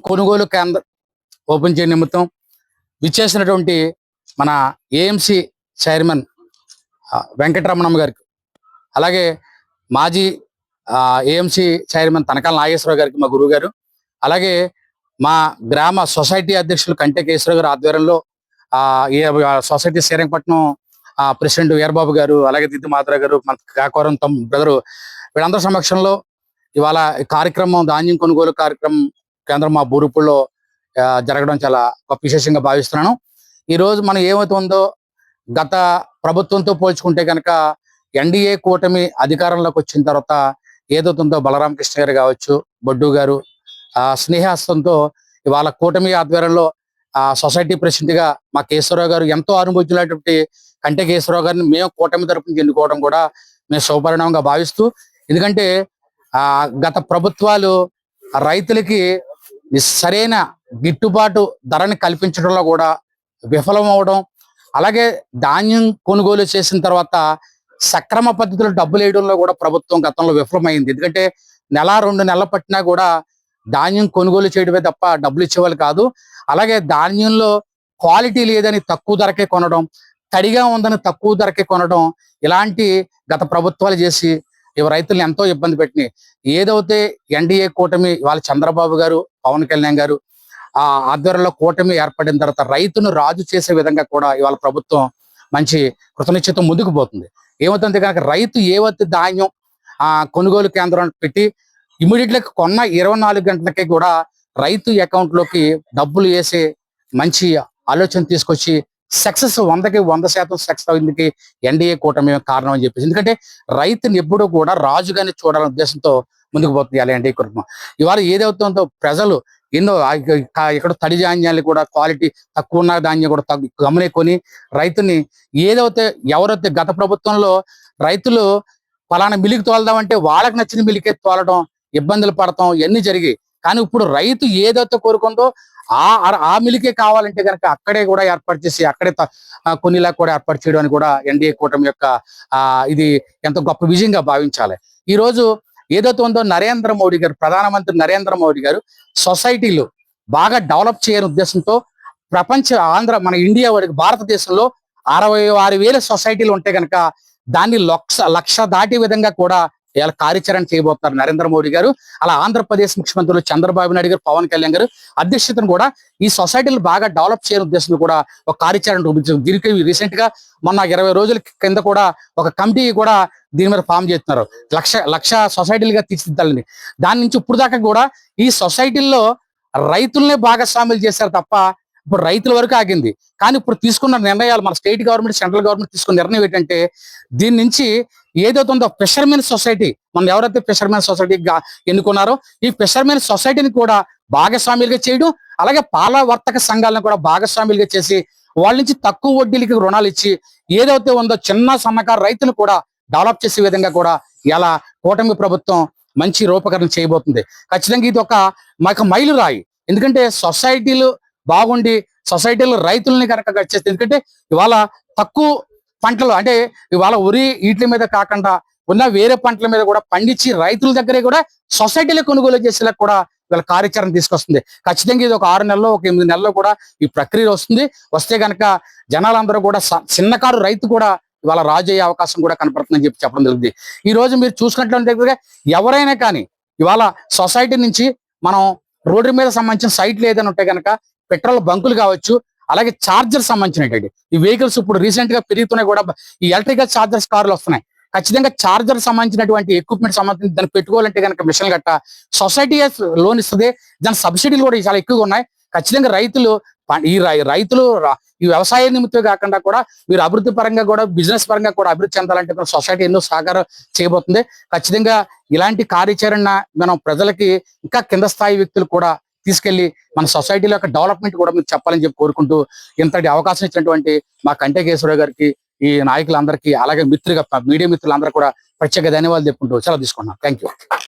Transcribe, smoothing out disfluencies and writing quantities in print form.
కొనుగోలు కేంద్రం ఓపెన్ చేయడం నిమిత్తం విచ్చేసినటువంటి మన ఏఎంసీ చైర్మన్ వెంకటరమణమ్మ గారికి, అలాగే మాజీ ఏఎంసీ చైర్మన్ తనకాల నాగేశ్వరరావు గారికి, మా గురువు గారు, అలాగే మా గ్రామ సొసైటీ అధ్యక్షులు కంటే కేశవరావు గారు ఆధ్వర్యంలో ఈ సొసైటీ శ్రీరంగపట్నం ప్రెసిడెంట్ వీరబాబు గారు, అలాగే దిద్దు మాధవ గారు, మన కాకవరం బ్రదరు, వీళ్ళందరి సమక్షంలో ఇవాళ కార్యక్రమం ధాన్యం కొనుగోలు కార్యక్రమం కేంద్రం మా బూరుపుల్లో జరగడం చాలా గొప్ప విశేషంగా భావిస్తున్నాను. ఈ రోజు మనం ఏమవుతుందో గత ప్రభుత్వంతో పోల్చుకుంటే కనుక ఎన్డీఏ కూటమి అధికారంలోకి వచ్చిన తర్వాత ఏదవుతుందో బలరామకృష్ణ గారు కావచ్చు, బొడ్డు గారు స్నేహాస్తంతో ఇవాళ కూటమి ఆధ్వర్యంలో సొసైటీ ప్రెసిడెంట్ గా మా కేశవరావు గారు ఎంతో అనుభవించినటువంటి కంటే కేశవరావు గారిని మేము కూటమి తరపున ఎన్నుకోవడం కూడా మేము శుభపరిణామంగా భావిస్తూ, ఎందుకంటే గత ప్రభుత్వాలు రైతులకి సరైన గిట్టుబాటు ధరని కల్పించడంలో కూడా విఫలం అవడం, అలాగే ధాన్యం కొనుగోలు చేసిన తర్వాత సక్రమ పద్ధతిలో డబ్బులు వేయడంలో కూడా ప్రభుత్వం గతంలో విఫలమైంది. ఎందుకంటే నెల 2 నెలలు పట్టినా కూడా ధాన్యం కొనుగోలు చేయడమే తప్ప డబ్బులు ఇచ్చేవాళ్ళు కాదు. అలాగే ధాన్యంలో క్వాలిటీ లేదని తక్కువ ధరకే కొనడం, తడిగా ఉందని తక్కువ ధరకే కొనడం, ఇలాంటి గత ప్రభుత్వాలు చేసి రైతులను ఎంతో ఇబ్బంది పెట్టినాయి. ఏదైతే ఎన్డీఏ కూటమి వాళ్ళ చంద్రబాబు గారు, పవన్ కళ్యాణ్ గారు ఆధ్వర్యంలో కూటమి ఏర్పడిన తర్వాత రైతును రాజు చేసే విధంగా కూడా ఇవాళ ప్రభుత్వం మంచి కృతనిశ్చయతో ముందుకు పోతుంది. ఏమవుతుంది కనుక రైతు ఏవైతే ధాన్యం కొనుగోలు కేంద్రం పెట్టి ఇమీడియట్గా కొన్న 24 గంటలకే కూడా రైతు అకౌంట్ లోకి డబ్బులు వేసే మంచి ఆలోచన తీసుకొచ్చి సక్సెస్ 100కి 100% సక్సెస్ అయిందికి ఎన్డీఏ కూటమి కారణం అని చెప్పేసి. ఎందుకంటే రైతుని ఎప్పుడూ కూడా రాజుగానే చూడాలనే ఉద్దేశంతో ముందుకు పోతుంది ఇలా ఎన్డీఏ కుటుంబం. ఇవాళ ఏదవుతుందో ప్రజలు ఎన్నో ఇక్కడ తడి ధాన్యాలు కూడా క్వాలిటీ తక్కువ ఉన్న ధాన్యం కూడా గమనికొని రైతుని ఏదైతే ఎవరైతే గత ప్రభుత్వంలో రైతులు పలానా మిల్లుకి తోలదామంటే వాళ్ళకి నచ్చిన మిల్లుకే తోలడం, ఇబ్బందులు పడటం ఇవన్నీ జరిగాయి. కానీ ఇప్పుడు రైతు ఏదైతే కోరుకుందో ఆ మిల్లుకే కావాలంటే కనుక అక్కడే కూడా ఏర్పాటు చేసి అక్కడే కొన్నిలా కూడా ఏర్పాటు చేయడం అని కూడా ఎన్డీఏ కూటమి యొక్క ఇది ఎంతో గొప్ప విజయంగా భావించాలి. ఈ రోజు ఏదైతే ఉందో నరేంద్ర మోడీ గారు, ప్రధానమంత్రి నరేంద్ర మోడీ గారు సొసైటీలు బాగా డెవలప్ చేయని ఉద్దేశంతో మన ఇండియా వాడికి భారతదేశంలో 66,000 సొసైటీలు ఉంటే కనుక దాన్ని లక్ష దాటి విధంగా కూడా ఇలా కార్యాచరణ చేయబోతున్నారు నరేంద్ర మోడీ గారు. అలా ఆంధ్రప్రదేశ్ ముఖ్యమంత్రులు చంద్రబాబు నాయుడు గారు, పవన్ కళ్యాణ్ గారు అధ్యక్షతను కూడా ఈ సొసైటీలు బాగా డెవలప్ చేయని ఉద్దేశంతో కూడా ఒక కార్యాచరణ రూపించారు. దీనికి రీసెంట్ గా మొన్న 20 రోజుల కింద కూడా ఒక కమిటీ కూడా దీని మీద ఫామ్ చేస్తున్నారు. లక్ష సొసైటీలుగా తీర్చిదిద్దాలని. దాని నుంచి ఇప్పుడు దాకా కూడా ఈ సొసైటీల్లో రైతులనే భాగస్వాములు చేశారు తప్ప ఇప్పుడు రైతుల వరకు ఆగింది. కానీ ఇప్పుడు తీసుకున్న నిర్ణయాలు మన స్టేట్ గవర్నమెంట్, సెంట్రల్ గవర్నమెంట్ తీసుకున్న నిర్ణయం ఏంటంటే దీని నుంచి ఏదైతే ఉందో ఫిషర్మెన్ సొసైటీ, మనం ఎవరైతే ఫిషర్మెన్ సొసైటీ ఎన్నుకున్నారో ఈ ఫిషర్మెన్ సొసైటీని కూడా భాగస్వాములుగా చేయడం, అలాగే పాల వర్తక సంఘాలను కూడా భాగస్వాములుగా చేసి వాళ్ళ నుంచి తక్కువ వడ్డీలకి రుణాలు ఇచ్చి ఏదైతే ఉందో చిన్న సన్నకారు రైతులు కూడా డెవలప్ చేసే విధంగా కూడా ఇలా కూటమి ప్రభుత్వం మంచి రూపకరణ చేయబోతుంది. ఖచ్చితంగా ఇది ఒక మైలురాయి. ఎందుకంటే సొసైటీలు బాగుండి సొసైటీలో రైతుల్ని కనుక చేస్తే, ఎందుకంటే ఇవాళ తక్కువ పంటలు అంటే ఇవాళ వరి వీటి మీద కాకుండా ఉన్న వేరే పంటల మీద కూడా పండించి రైతుల దగ్గరే కూడా సొసైటీలో కొనుగోలు చేసేలా కూడా వీళ్ళ కార్యాచరణ తీసుకొస్తుంది. ఖచ్చితంగా ఇది ఒక 6 నెలలో, ఒక 8 నెలల్లో కూడా ఈ ప్రక్రియ వస్తుంది. వస్తే కనుక జనాలందరూ కూడా చిన్నకారు రైతు కూడా ఇవాళ రాజు అయ్యే అవకాశం కూడా కనపడుతుందని చెప్పడం జరుగుతుంది. ఈ రోజు మీరు చూసుకున్నట్లయితే ఎవరైనా కానీ ఇవాళ సొసైటీ నుంచి మనం రోడ్డు మీద సంబంధించిన సైట్లు ఏదైనా ఉంటే కనుక పెట్రోల్ బంకులు కావచ్చు, అలాగే చార్జర్ సంబంధించినటువంటి ఈ వెహికల్స్ ఇప్పుడు రీసెంట్ గా పెరుగుతున్నాయి కూడా, ఈ ఎలక్ట్రికల్ చార్జర్స్ కార్లు వస్తున్నాయి. ఖచ్చితంగా చార్జర్ సంబంధించినటువంటి ఎక్విప్మెంట్ సంబంధించి దాన్ని పెట్టుకోవాలంటే కనుక మిషన్ గట్ట సొసైటీ లోన్ ఇస్తుంది. దాని సబ్సిడీలు కూడా చాలా ఎక్కువగా ఉన్నాయి. ఖచ్చితంగా రైతులు ఈ వ్యవసాయ నిమిత్తం కాకుండా కూడా మీరు అభివృద్ధి పరంగా కూడా బిజినెస్ పరంగా కూడా అభివృద్ధి చెందాలంటే సొసైటీ ఎన్నో సహకారం చేయబోతుంది. ఖచ్చితంగా ఇలాంటి కార్యాచరణ మనం ప్రజలకి ఇంకా కింద స్థాయి వ్యక్తులు కూడా తీసుకెళ్లి మన సొసైటీలో యొక్క డెవలప్మెంట్ కూడా మీరు చెప్పాలని చెప్పి కోరుకుంటూ ఇంతటి అవకాశం ఇచ్చినటువంటి మా కంటే కేశవరావు గారికి, ఈ నాయకులందరికీ, అలాగే మీడియా మిత్రులందరూ కూడా ప్రత్యేక ధన్యవాదాలు చెప్పుకుంటూ సెలవు తీసుకున్నాను. Thank you.